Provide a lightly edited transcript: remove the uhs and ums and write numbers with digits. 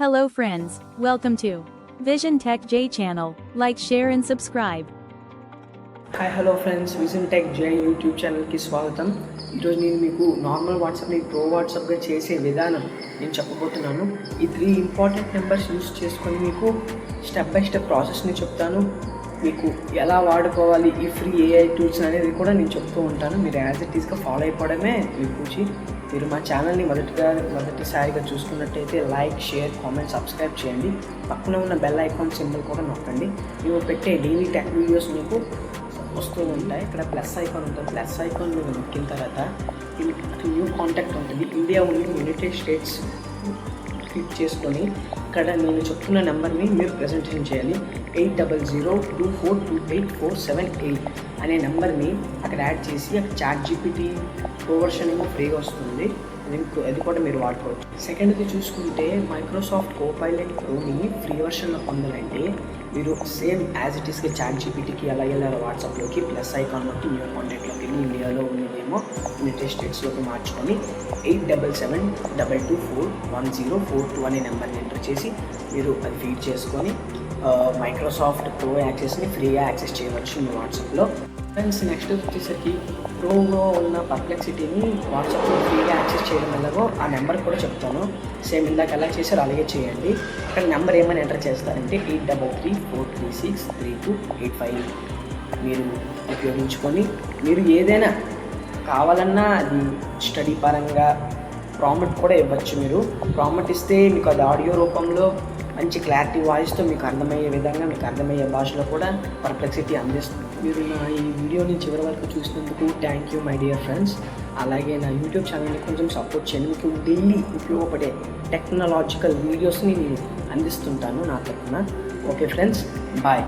Hello friends, welcome to Vision Tech J channel. Like, share and subscribe. Hi hello friends, vision tech J YouTube ఛానల్కి స్వాగతం. ఈరోజు నేను మీకు normal వాట్సాప్ని pro వాట్సాప్గా చేసే విధానం నేను చెప్పబోతున్నాను. ఈ 3 ఇంపార్టెంట్ నెంబర్స్ యూస్ చేసుకొని మీకు స్టెప్ బై స్టెప్ ప్రాసెస్ని చెప్తాను. మీకు ఎలా వాడుకోవాలి ఈ ఫ్రీ ఏఐ టూల్స్ అనేది కూడా నేను చెప్తూ ఉంటాను. మీరు యాజ్ ఇట్ ఈస్గా ఫాలో అయిపోవడమే మీ పూచి. మీరు మా ఛానల్ని మొదటిసారిగా చూసుకున్నట్టయితే లైక్, షేర్, కామెంట్, సబ్స్క్రైబ్ చేయండి. పక్కన ఉన్న బెల్ ఐకాన్ సింబల్ కూడా నొక్కండి. మేము పెట్టే డైలీ టెక్ వీడియోస్ మీకు వస్తూ ఉంటాయి. ఇక్కడ ప్లస్ ఐకాన్ ఉంటుంది. ప్లస్ ఐకాన్ మీద నొక్కిన తర్వాత న్యూ కాంటాక్ట్ ఉంటుంది. ఇండియా ఉండి యునైటెడ్ స్టేట్స్ క్లిక్ చేసుకొని ఇక్కడ నేను చెప్తున్న నెంబర్ని మీరు ప్రెజెంటేషన్ చేయాలి. 8024284778 అనే నెంబర్ని అక్కడ యాడ్ చేసి అక్కడ చాట్ జీపీటీ ప్రో వర్షన్ ఏమో ఫ్రీగా వస్తుంది. అది కూడా మీరు వాడుకోవచ్చు. సెకండ్ది చూసుకుంటే మైక్రోసాఫ్ట్ కోపైలట్ ప్రోని ఫ్రీ వర్షన్లో పొందాలంటే మీరు సేమ్ యాజ్ ఇట్ ఈస్గా చాట్ జీపీటీకి ఎలా వెళ్ళారో వాట్సాప్లోకి ప్లస్ ఐకాన్లోకి న్యూ కాంటాక్ట్లోకి వెళ్ళి ఇండియాలో ఉన్నదేమో యునైటెడ్ స్టేట్స్లోకి మార్చుకొని 8772241042 అనే నెంబర్ని ఎంటర్ చేసి మీరు అది ఫీడ్ చేసుకొని మైక్రోసాఫ్ట్ ప్రో యాక్సెస్ని ఫ్రీగా యాక్సెస్ చేయవచ్చు మీ వాట్సాప్లో. ఫ్రెండ్స్, నెక్స్ట్ వచ్చేసరికి ప్రోలో ఉన్న పర్ప్లెక్సిటీని వాట్సాప్లో ఫ్రీగా యాక్సెస్ చేయడం ఎలాగో ఆ నెంబర్ కూడా చెప్తాను. సేమ్ ఇందాక ఎలా చేశారో అలాగే చేయండి. అక్కడ నెంబర్ ఏమైనా ఎంటర్ చేస్తారంటే 8334363285 మీరు ఉపయోగించుకొని మీరు ఏదైనా కావాలన్నా అది స్టడీ పరంగా ప్రాంప్ట్ కూడా ఇవ్వచ్చు. మీరు ప్రాంప్ట్ ఇస్తే మీకు అది ఆడియో రూపంలో మంచి క్లారిటీ వాయిస్తో మీకు అర్థమయ్యే విధంగా, మీకు అర్థమయ్యే భాషలో కూడా పర్ప్లెక్సిటీ అందిస్తుంది. మీరు నా ఈ వీడియోని చివరి వరకు చూసినందుకు thank you my dear friends. అలాగే నా యూట్యూబ్ ఛానల్ని కొంచెం సపోర్ట్ చేయండి. మీకు డైలీ ఉపయోగపడే టెక్నాలజికల్ వీడియోస్ని నేను అందిస్తుంటాను నా తరఫున. Okay friends, bye.